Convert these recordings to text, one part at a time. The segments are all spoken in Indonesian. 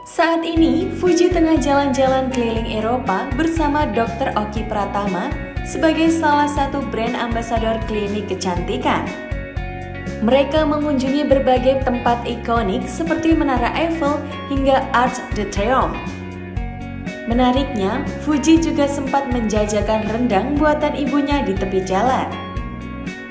Saat ini, Fuji tengah jalan-jalan keliling Eropa bersama Dr. Oki Pratama sebagai salah satu brand ambasador klinik kecantikan. Mereka mengunjungi berbagai tempat ikonik seperti Menara Eiffel hingga Arc de Triomphe. Menariknya, Fuji juga sempat menjajakan rendang buatan ibunya di tepi jalan.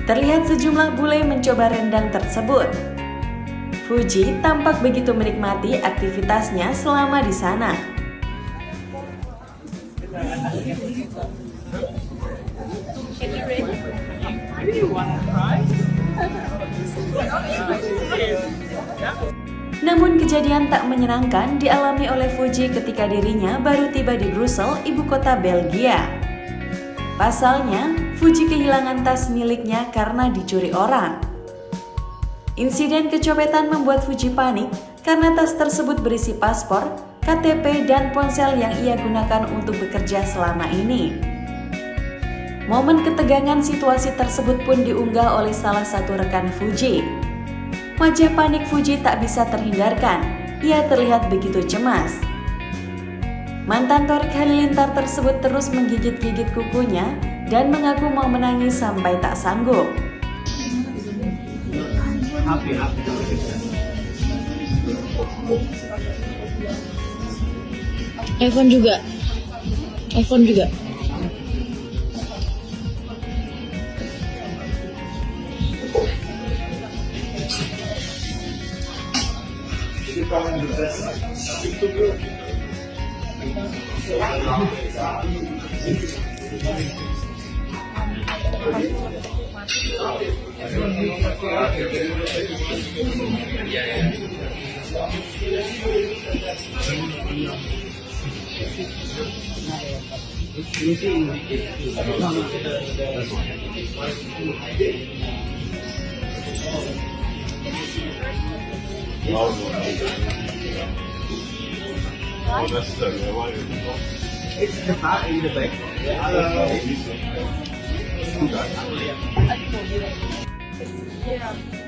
Terlihat sejumlah bule mencoba rendang tersebut. Fuji tampak begitu menikmati aktivitasnya selama di sana. Namun kejadian tak menyenangkan dialami oleh Fuji ketika dirinya baru tiba di Brussels, ibu kota Belgia. Pasalnya, Fuji kehilangan tas miliknya karena dicuri orang. Insiden kecopetan membuat Fuji panik karena tas tersebut berisi paspor, KTP, dan ponsel yang ia gunakan untuk bekerja selama ini. Momen ketegangan situasi tersebut pun diunggah oleh salah satu rekan Fuji. Wajah panik Fuji tak bisa terhindarkan, ia terlihat begitu cemas. Mantan Torik Halilintar tersebut terus menggigit-gigit kukunya dan mengaku mau menangis sampai tak sanggup. iPhone juga.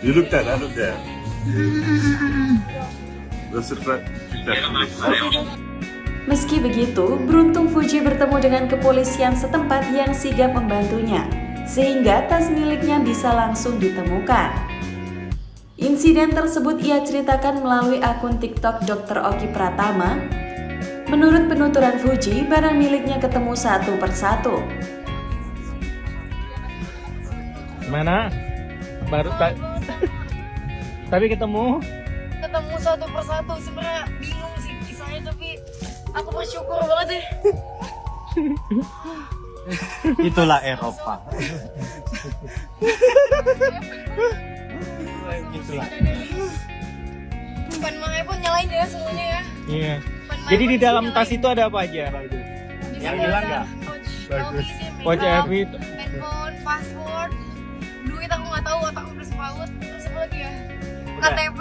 You looked at that up there. That's the fact. Meski begitu, beruntung Fuji bertemu dengan kepolisian setempat yang sigap membantunya, sehingga tas miliknya bisa langsung ditemukan. Insiden tersebut ia ceritakan melalui akun TikTok Dr. Oki Pratama. Menurut penuturan Fuji, barang miliknya ketemu satu persatu. Mana? Baru tapi ketemu Satu persatu. Sebenarnya bingung sih kisahnya, tapi aku bersyukur banget deh. itulah Eropa. Itulah. Bukan makanya pun nyalain ya semuanya ya. Iya. Jadi di dalam tas itu ada apa aja? Yang hilang nggak? Bagus. Watch every. Handphone, paspor, duit aku nggak tahu, otak aku udah sepaut. Terus apa lagi ya? Udah. KTP.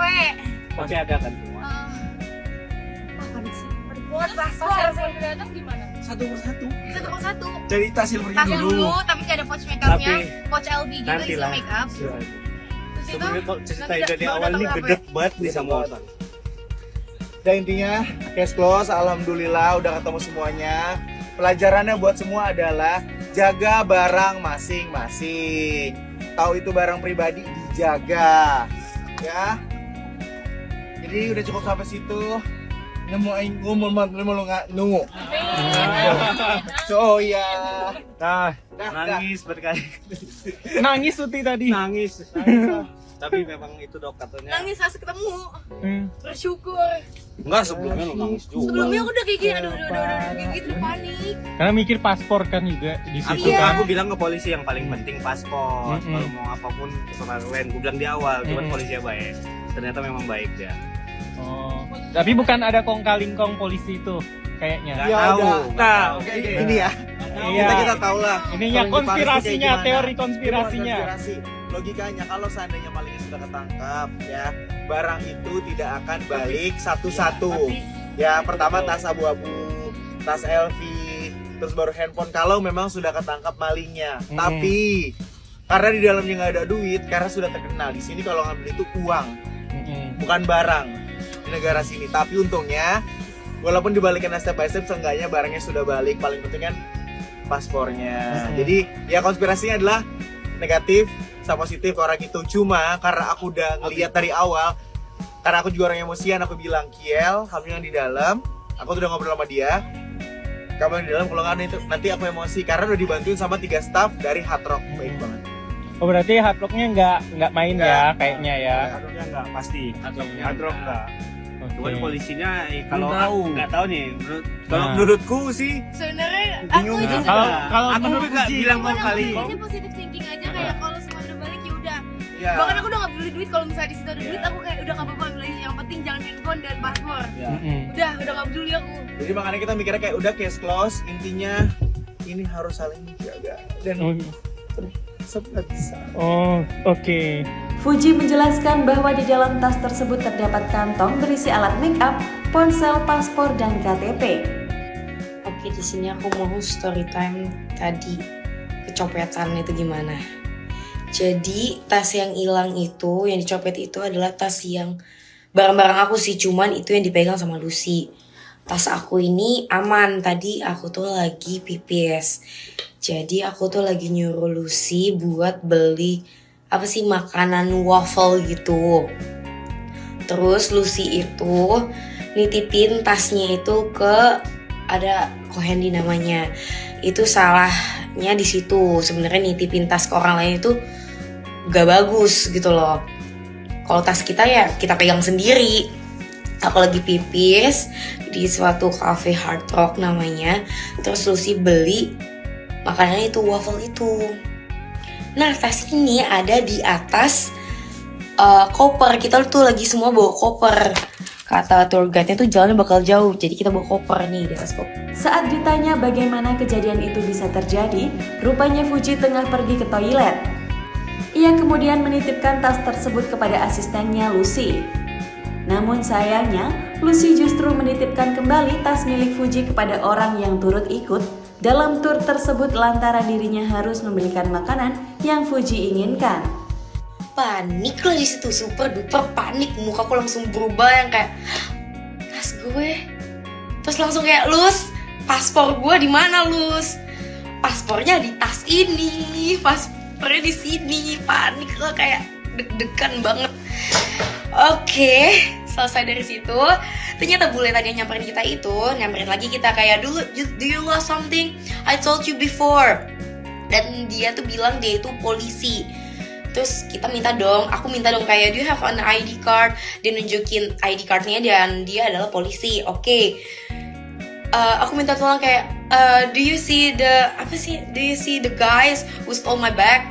Masih ada kan semua? Panik sih. Buat paspor datang gimana? Satu persatu. Satu persatu. Cari tas silvernya Tas dulu, tapi nggak ada pouch makeupnya. Pouch LV gitu isi Nantilah. makeup. Terus itu Sebenarnya kok cerita nanti dari udah awal tahu ini apa gede banget nih sama otak. Dan intinya case close, alhamdulillah udah ketemu semuanya. Pelajarannya buat semua adalah jaga barang masing-masing. Tahu itu barang pribadi, dijaga. Ya. Jadi udah cukup sampai situ. Nemu aing ngomong lu nggak nunggu. So ya. Nangis berkali. Nangis Suti tadi. Nangis. Tapi memang itu dok katanya. nangis pas ketemu. Bersyukur. Enggak, sebelumnya lu nangis juga. Sebelumnya aku udah kayak gini, aduh kayak gitu, udah panik. Karena mikir paspor kan juga di situ Iya. kan. Aku bilang ke polisi yang paling penting paspor. Kalau mau apapun terserah kalian. Gue bilang di awal, cuman polisinya baik. Ternyata memang baik dia. Oh. Tapi bukan ada kong-kalingkong polisi itu kayaknya. Nggak Ya tahu. udah. nggak tahu. Oke, ini ya. Iya. Kita tahu lah. Ininya Kalau di Paris konspirasinya, kayak gimana. teori Ini konspirasinya. bukan konspirasi. Logikanya kalau seandainya malingnya sudah ketangkap, ya barang itu tidak akan balik satu-satu. Ya pertama tas abu-abu, tas LV, terus baru handphone kalau memang sudah ketangkap malingnya. Tapi karena di dalamnya nggak ada duit, karena sudah terkenal di sini kalau ngambil itu uang, bukan barang. di negara sini. Tapi untungnya walaupun dibalikin step by step, seenggaknya barangnya sudah balik. Paling penting kan paspornya. Jadi ya konspirasinya adalah negatif sama positif orang itu. Cuma karena aku udah ngeliat dari awal, karena aku juga orang emosian, aku bilang, Kiel, kamu yang di dalam. Aku udah ngobrol sama dia, kamu yang di dalam, kalau nggak itu nanti aku emosi. Karena udah dibantuin sama 3 staff dari Hard Rock. Baik banget. Oh berarti Hard Rock-nya nggak main ya kayaknya ya. Hardrocknya enggak pasti. Hardrock enggak. Cuman polisinya kalau tahu. nggak tahu nih. Kalau menurutku sih Sebenarnya aku Bingung itu ya? Kalau aku juga nggak bilang mau kali. Ini positif thinking aja, kayak kalau semua udah balik ya udah. Ya. Bahkan aku udah nggak peduli duit, kalau misalnya di situ ada duit aku kayak udah nggak apa-apa, ambil aja. Yang penting jangan handphone dan paspor. Udah nggak peduli aku. Jadi makanya kita mikirnya kayak udah case close. Intinya ini harus saling menjaga dan sebisa. Oh oke. Fuji menjelaskan bahwa di dalam tas tersebut terdapat kantong berisi alat make up, ponsel, paspor, dan KTP. Oke, di sini aku mau story time tadi kecopetan itu gimana. Jadi tas yang hilang itu, yang dicopet itu adalah tas yang barang-barang aku sih, cuman itu yang dipegang sama Lucy. Tas aku ini aman, tadi aku tuh lagi pipis. Jadi aku tuh lagi nyuruh Lucy buat beli apa sih, makanan waffle gitu. Terus Lucy itu nitipin tasnya itu ke, ada Kohendi namanya. Itu salahnya di situ. Sebenarnya nitipin tas ke orang lain itu gak bagus gitu loh. Kalau tas kita ya kita pegang sendiri. Aku lagi pipis di suatu cafe Hard Rock namanya. Terus Lucy beli makanannya itu waffle itu. Nah tas ini ada di atas koper. Kita tuh lagi semua bawa koper. Kata tour guide-nya tuh jalannya bakal jauh, jadi kita bawa koper nih di atas koper. Saat ditanya bagaimana kejadian itu bisa terjadi, rupanya Fuji tengah pergi ke toilet. Ia kemudian menitipkan tas tersebut kepada asistennya Lucy. Namun sayangnya, Lucy justru menitipkan kembali tas milik Fuji kepada orang yang turut ikut dalam tur tersebut lantaran dirinya harus membelikan makanan yang Fuji inginkan. Panik lah di situ, super duper panik, mukaku langsung berubah yang kayak tas gue. Terus langsung kayak, Lus, paspor gue di mana, Lus? Paspornya di tas ini, paspornya di sini. Panik lah, kayak deg-degan banget. Oke, selesai dari situ. Ternyata bule tadi yang nyamperin kita itu, nyamperin lagi kita kayak, do you lost something? I told you before. Dan dia tuh bilang dia itu polisi. Terus kita aku minta dong kayak, do you have an ID card? Dia nunjukin ID cardnya dan dia adalah polisi. Oke. Aku minta tolong kayak, do you see the guys who stole my bag?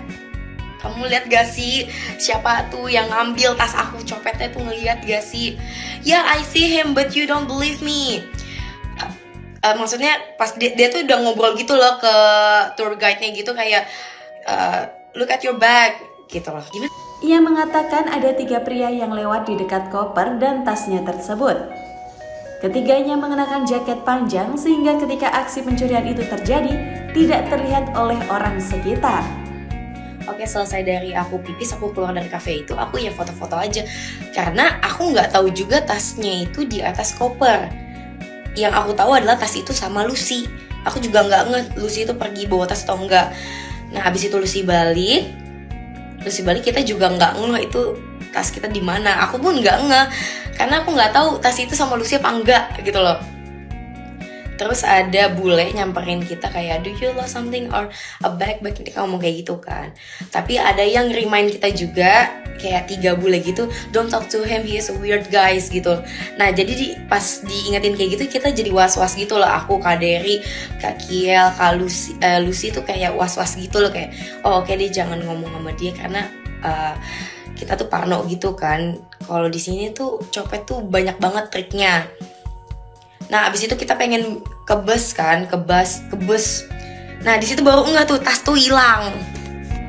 Kamu lihat gak sih siapa tuh yang ngambil tas aku, copetnya tuh, ngeliat gak sih? Yeah, I see him but you don't believe me. Maksudnya pas dia tuh udah ngobrol gitu loh ke tour guide-nya gitu kayak, look at your bag gitu loh. Gimana? Ia mengatakan ada 3 pria yang lewat di dekat koper dan tasnya tersebut. Ketiganya mengenakan jaket panjang sehingga ketika aksi pencurian itu terjadi tidak terlihat oleh orang sekitar. Oke, selesai dari aku pipis, aku keluar dari cafe itu, aku ya foto-foto aja. Karena aku nggak tahu juga tasnya itu di atas koper. Yang aku tahu adalah tas itu sama Lucy. Aku juga nggak ngeh Lucy itu pergi bawa tas atau enggak. Nah, habis itu Lucy balik kita juga nggak ngeh itu tas kita di mana. Aku pun nggak ngeh karena aku nggak tahu tas itu sama Lucy apa enggak gitu loh. Terus ada bule nyamperin kita kayak, do you lost something or a bag? Kita ngomong kayak gitu kan. Tapi ada yang remind kita juga, kayak 3 bule gitu, don't talk to him, he is a weird guys gitu. Nah jadi pas diingetin kayak gitu kita jadi was-was gitu loh. Aku, Kak Dery, Kak Kiel, Kak Lucy tuh kayak was-was gitu loh. Kayak, oh oke deh jangan ngomong sama dia karena kita tuh parno gitu kan. Kalau di sini tuh copet tuh banyak banget triknya. Nah abis itu kita pengen ke bus. Nah di situ baru enggak tuh tas tuh hilang.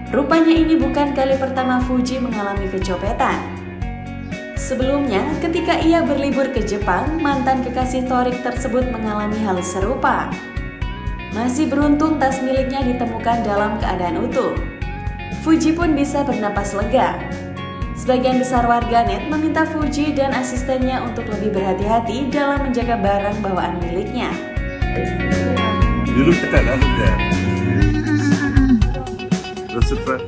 Rupanya ini bukan kali pertama Fuji mengalami kecopetan. Sebelumnya, ketika ia berlibur ke Jepang, mantan kekasih Torik tersebut mengalami hal serupa. Masih beruntung tas miliknya ditemukan dalam keadaan utuh. Fuji pun bisa bernapas lega. Sebagian besar warganet meminta Fuji dan asistennya untuk lebih berhati-hati dalam menjaga barang bawaan miliknya. You look at that, look there. That's the front.